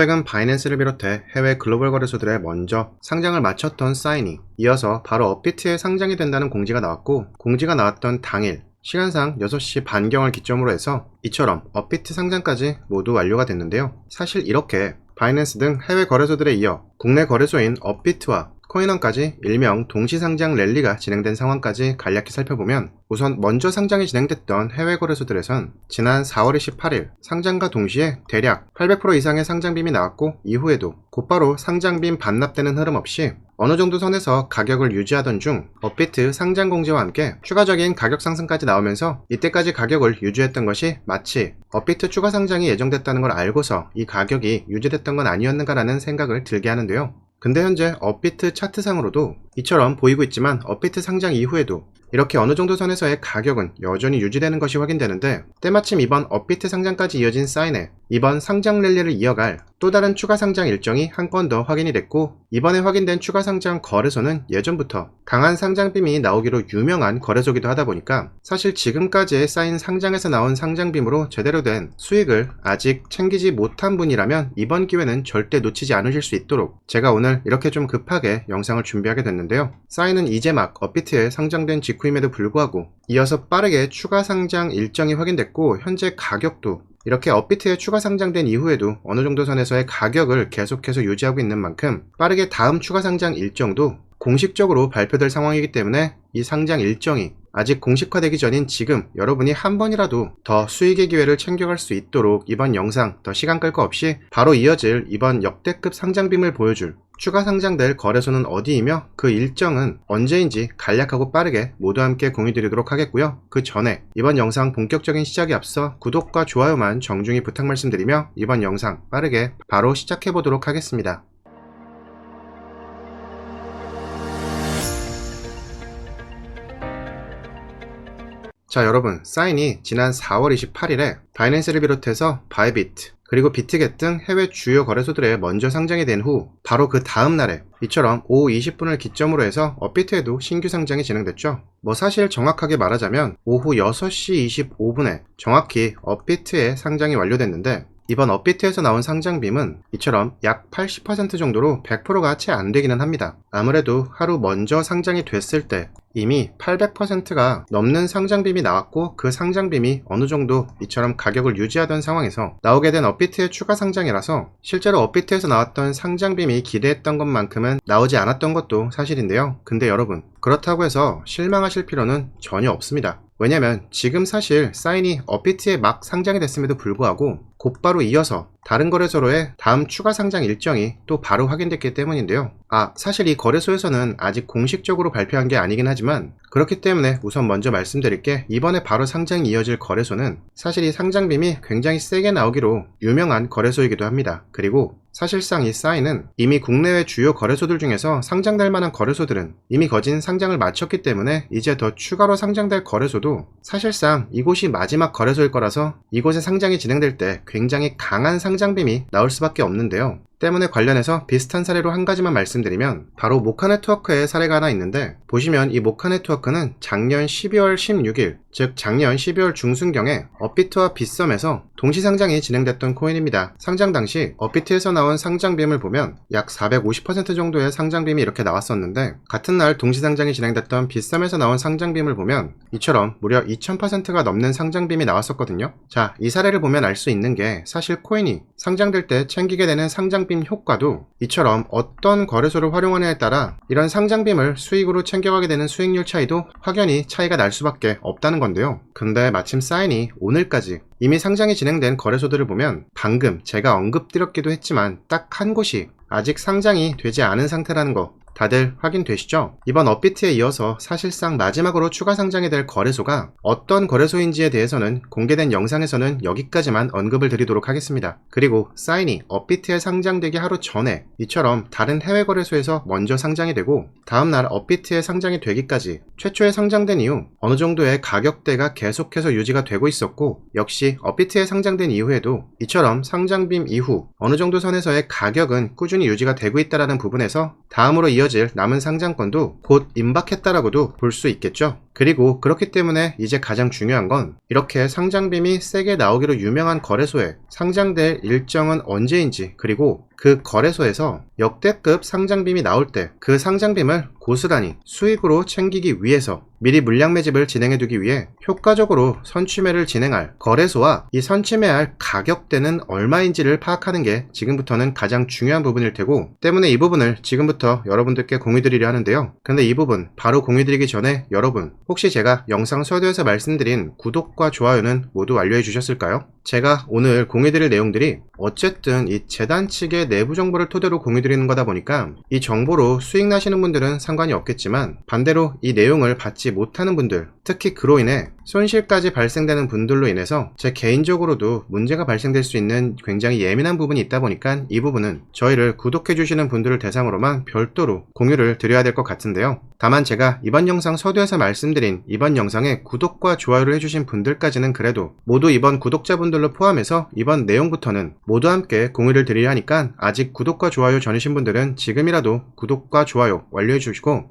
최근 바이낸스를 비롯해 해외 글로벌 거래소들에 먼저 상장을 마쳤던 사인이 이어서 바로 업비트에 상장이 된다는 공지가 나왔고, 공지가 나왔던 당일 시간상 6시 반경을 기점으로 해서 이처럼 업비트 상장까지 모두 완료가 됐는데요. 사실 이렇게 바이낸스 등 해외 거래소들에 이어 국내 거래소인 업비트와 코인원까지 일명 동시상장 랠리가 진행된 상황까지 간략히 살펴보면, 우선 먼저 상장이 진행됐던 해외 거래소들에선 지난 4월 28일 상장과 동시에 대략 800% 이상의 상장빔이 나왔고, 이후에도 곧바로 상장빔 반납되는 흐름 없이 어느 정도 선에서 가격을 유지하던 중 업비트 상장 공지와 함께 추가적인 가격 상승까지 나오면서 이때까지 가격을 유지했던 것이 마치 업비트 추가 상장이 예정됐다는 걸 알고서 이 가격이 유지됐던 건 아니었는가라는 생각을 들게 하는데요. 근데 현재 업비트 차트상으로도 이처럼 보이고 있지만, 업비트 상장 이후에도 이렇게 어느 정도 선에서의 가격은 여전히 유지되는 것이 확인되는데, 때마침 이번 업비트 상장까지 이어진 사인에 이번 상장 랠리를 이어갈 또 다른 추가 상장 일정이 한 건 더 확인이 됐고, 이번에 확인된 추가 상장 거래소는 예전부터 강한 상장빔이 나오기로 유명한 거래소기도 하다 보니까 사실 지금까지의 사인 상장에서 나온 상장빔으로 제대로 된 수익을 아직 챙기지 못한 분이라면 이번 기회는 절대 놓치지 않으실 수 있도록 제가 오늘 이렇게 좀 급하게 영상을 준비하게 됐는데요. 사인은 이제 막 업비트에 상장된 직후임에도 불구하고 이어서 빠르게 추가 상장 일정이 확인됐고, 현재 가격도 이렇게 업비트에 추가 상장된 이후에도 어느 정도 선에서의 가격을 계속해서 유지하고 있는 만큼 빠르게 다음 추가 상장 일정도 공식적으로 발표될 상황이기 때문에 이 상장 일정이 아직 공식화되기 전인 지금 여러분이 한 번이라도 더 수익의 기회를 챙겨갈 수 있도록 이번 영상 더 시간 끌 거 없이 바로 이어질 이번 역대급 상장빔을 보여줄 추가 상장될 거래소는 어디이며 그 일정은 언제인지 간략하고 빠르게 모두 함께 공유드리도록 하겠고요. 그 전에 이번 영상 본격적인 시작에 앞서 구독과 좋아요만 정중히 부탁 말씀드리며 이번 영상 빠르게 바로 시작해보도록 하겠습니다. 자, 여러분, 사인이 지난 4월 28일에 바이낸스를 비롯해서 바이비트 그리고 비트겟 등 해외 주요 거래소들에 먼저 상장이 된 후 바로 그 다음 날에 이처럼 오후 20분을 기점으로 해서 업비트에도 신규 상장이 진행됐죠. 사실 정확하게 말하자면 오후 6시 25분에 정확히 업비트에 상장이 완료됐는데, 이번 업비트에서 나온 상장빔은 이처럼 약 80% 정도로 100%가 채 안 되기는 합니다. 아무래도 하루 먼저 상장이 됐을 때 이미 800%가 넘는 상장빔이 나왔고, 그 상장빔이 어느 정도 이처럼 가격을 유지하던 상황에서 나오게 된 업비트의 추가 상장이라서 실제로 업비트에서 나왔던 상장빔이 기대했던 것만큼은 나오지 않았던 것도 사실인데요. 근데 여러분, 그렇다고 해서 실망하실 필요는 전혀 없습니다. 왜냐면 지금 사실 사인이 업비트에 막 상장이 됐음에도 불구하고 곧바로 이어서 다른 거래소로의 다음 추가 상장 일정이 또 바로 확인됐기 때문인데요. 사실 이 거래소에서는 아직 공식적으로 발표한 게 아니긴 하지만, 그렇기 때문에 우선 먼저 말씀드릴 게, 이번에 바로 상장이 이어질 거래소는 사실 이 상장빔이 굉장히 세게 나오기로 유명한 거래소이기도 합니다. 그리고 사실상 이 사인은 이미 국내외 주요 거래소들 중에서 상장될 만한 거래소들은 이미 거진 상장을 마쳤기 때문에 이제 더 추가로 상장될 거래소도 사실상 이곳이 마지막 거래소일 거라서 이곳에 상장이 진행될 때 굉장히 강한 상장빔이 나올 수밖에 없는데요. 때문에 관련해서 비슷한 사례로 한 가지만 말씀드리면, 바로 모카네트워크의 사례가 하나 있는데, 보시면 이 모카네트워크는 작년 12월 16일 즉 작년 12월 중순경에 업비트와 빗썸에서 동시상장이 진행됐던 코인입니다. 상장 당시 업비트에서 나온 상장빔을 보면 약 450% 정도의 상장빔이 이렇게 나왔었는데, 같은 날 동시상장이 진행됐던 빗썸에서 나온 상장빔을 보면 이처럼 무려 2000%가 넘는 상장빔이 나왔었거든요. 자, 이 사례를 보면 알 수 있는 게, 사실 코인이 상장될 때 챙기게 되는 상장빔 효과도 이처럼 어떤 거래소를 활용하느냐에 따라 이런 상장빔을 수익으로 챙겨가게 되는 수익률 차이도 확연히 차이가 날 수밖에 없다는 건데요. 근데 마침 사인이 오늘까지 이미 상장이 진행된 거래소들을 보면 방금 제가 언급드렸기도 했지만 딱 한 곳이 아직 상장이 되지 않은 상태라는 거 다들 확인되시죠? 이번 업비트에 이어서 사실상 마지막으로 추가 상장이 될 거래소가 어떤 거래소인지에 대해서는 공개된 영상에서는 여기까지만 언급을 드리도록 하겠습니다. 그리고 사인이 업비트에 상장되기 하루 전에 이처럼 다른 해외 거래소에서 먼저 상장이 되고, 다음날 업비트에 상장이 되기까지 최초에 상장된 이후 어느 정도의 가격대가 계속해서 유지가 되고 있었고, 역시 업비트에 상장된 이후에도 이처럼 상장빔 이후 어느 정도 선에서의 가격은 꾸준히 유지가 되고 있다는 부분에서 다음으로 이어질 남겨질 남은 상장권도 곧 임박했다라고도 볼 수 있겠죠. 그리고 그렇기 때문에 이제 가장 중요한 건 이렇게 상장빔이 세게 나오기로 유명한 거래소에 상장될 일정은 언제인지, 그리고 그 거래소에서 역대급 상장빔이 나올 때 그 상장빔을 고스란히 수익으로 챙기기 위해서 미리 물량 매집을 진행해두기 위해 효과적으로 선취매를 진행할 거래소와 이 선취매할 가격대는 얼마인지를 파악하는 게 지금부터는 가장 중요한 부분일 테고, 때문에 이 부분을 지금부터 여러분들께 공유드리려 하는데요. 근데 이 부분 바로 공유드리기 전에 여러분, 혹시 제가 영상 서두에서 말씀드린 구독과 좋아요는 모두 완료해 주셨을까요? 제가 오늘 공유드릴 내용들이 어쨌든 이 재단 측의 내부 정보를 토대로 공유드리는 거다 보니까 이 정보로 수익 나시는 분들은 상관이 없겠지만, 반대로 이 내용을 받지 못하는 분들, 특히 그로 인해 손실까지 발생되는 분들로 인해서 제 개인적으로도 문제가 발생될 수 있는 굉장히 예민한 부분이 있다 보니까 이 부분은 저희를 구독해 주시는 분들을 대상으로만 별도로 공유를 드려야 될 것 같은데요. 다만 제가 이번 영상 서두에서 말씀드린 이번 영상에 구독과 좋아요를 해주신 분들까지는 그래도 모두 이번 구독자분들로 포함해서 이번 내용부터는 모두 함께 공유를 드리려 하니까, 아직 구독과 좋아요 전이신 분들은 지금이라도 구독과 좋아요 완료해 주시고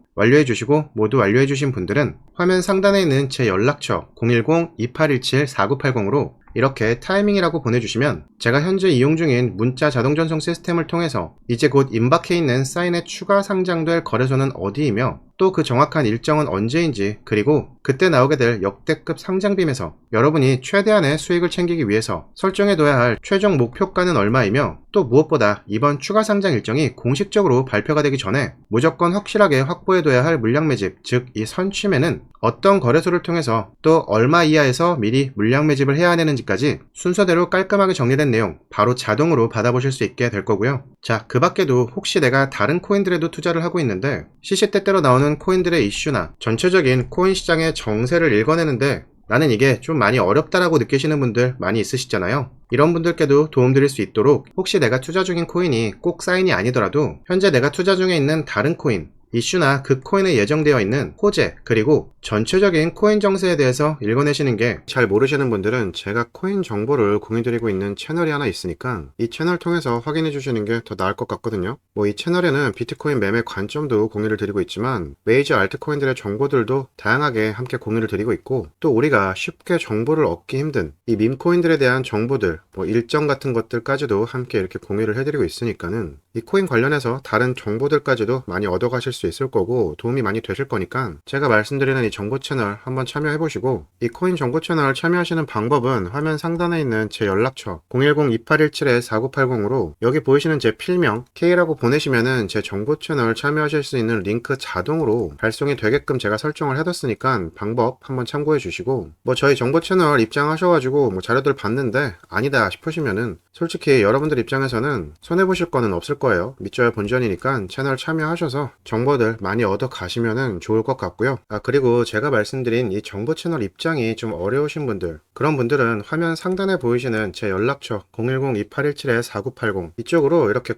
모두 완료해 주신 분들은 화면 상단에 있는 제 연락처 010-2817-4980으로 이렇게 타이밍이라고 보내주시면 제가 현재 이용 중인 문자 자동 전송 시스템을 통해서 이제 곧 임박해 있는 사인에 추가 상장될 거래소는 어디이며 또 그 정확한 일정은 언제인지, 그리고 그때 나오게 될 역대급 상장빔에서 여러분이 최대한의 수익을 챙기기 위해서 설정해둬야 할 최종 목표가는 얼마이며, 또 무엇보다 이번 추가 상장 일정이 공식적으로 발표가 되기 전에 무조건 확실하게 확보해둬야 할 물량 매집, 즉 이 선취매는 어떤 거래소를 통해서 또 얼마 이하에서 미리 물량 매집을 해야 하는지까지 순서대로 깔끔하게 정리된 내용 바로 자동으로 받아보실 수 있게 될 거고요. 자, 그 밖에도 혹시 내가 다른 코인들에도 투자를 하고 있는데 시시때때로 나오는 코인들의 이슈나 전체적인 코인 시장의 정세를 읽어내는데 나는 이게 좀 많이 어렵다라고 느끼시는 분들 많이 있으시잖아요. 이런 분들께도 도움드릴 수 있도록 혹시 내가 투자 중인 코인이 꼭 사인이 아니더라도 현재 내가 투자 중에 있는 다른 코인, 이슈나 그 코인에 예정되어 있는 호재, 그리고 전체적인 코인 정세에 대해서 읽어내시는 게, 잘 모르시는 분들은 제가 코인 정보를 공유드리고 있는 채널이 하나 있으니까 이 채널 통해서 확인해 주시는 게 더 나을 것 같거든요. 이 채널에는 비트코인 매매 관점도 공유를 드리고 있지만 메이저 알트코인들의 정보들도 다양하게 함께 공유를 드리고 있고, 또 우리가 쉽게 정보를 얻기 힘든 이 밈코인들에 대한 정보들, 일정 같은 것들까지도 함께 이렇게 공유를 해드리고 있으니까는 이 코인 관련해서 다른 정보들까지도 많이 얻어가실 수 있을 거고 도움이 많이 되실 거니까 제가 말씀드리는 이 정보 채널 한번 참여해보시고, 이 코인 정보 채널 참여하시는 방법은 화면 상단에 있는 제 연락처 010-2817-4980으로 여기 보이시는 제 필명 K라고 보내시면은 제 정보 채널 참여하실 수 있는 링크 자동으로 발송이 되게끔 제가 설정을 해뒀으니까 방법 한번 참고해 주시고, 저희 정보 채널 입장하셔가지고 자료들 봤는데 아니다 싶으시면은 솔직히 여러분들 입장에서는 손해보실 거는 없을 거예요. 믿져야 본전이니까 채널 참여하셔서 정보들 많이 얻어 가시면은 좋을 것 같고요. 그리고 제가 말씀드린 이 정보 채널 입장이 좀 어려우신 분들, 그런 분들은 화면 상단에 보이시는 제 연락처 010-2817-4980 이쪽으로 이렇게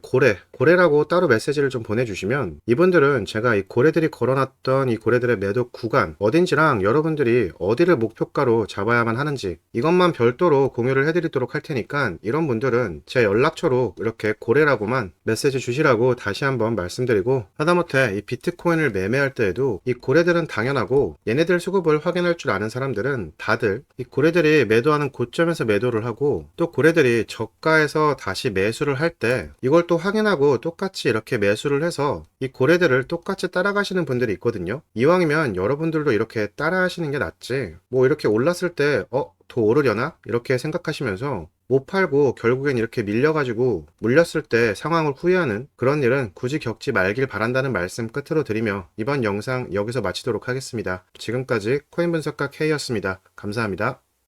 고래라고 따로 메시지를 좀 보내주시면 이분들은 제가 이 고래들이 걸어놨던 이 고래들의 매도 구간 어딘지랑 여러분들이 어디를 목표가로 잡아야만 하는지 이것만 별도로 공유를 해드리도록 할 테니까, 이런 분들은 제 연락처로 이렇게 고래라고만 메시지 주시라고 다시 한번 말씀드리고, 하다못해 이 비트코인을 매매할 때에도 이 고래들은 당연하고 얘네들 수급을 확인할 줄 아는 사람들은 다들 이 고래들이 매도하는 고점에서 매도를 하고, 또 고래들이 저가에서 다시 매수를 할 때 이걸 또 확인하고 똑같이 이렇게 매수를 해서 이 고래들을 똑같이 따라가시는 분들이 있거든요. 이왕이면 여러분들도 이렇게 따라하시는 게 낫지, 이렇게 올랐을 때 더 오르려나? 이렇게 생각하시면서 못 팔고 결국엔 이렇게 밀려가지고 물렸을 때 상황을 후회하는 그런 일은 굳이 겪지 말길 바란다는 말씀 끝으로 드리며 이번 영상 여기서 마치도록 하겠습니다. 지금까지 코인 분석가 K였습니다. 감사합니다.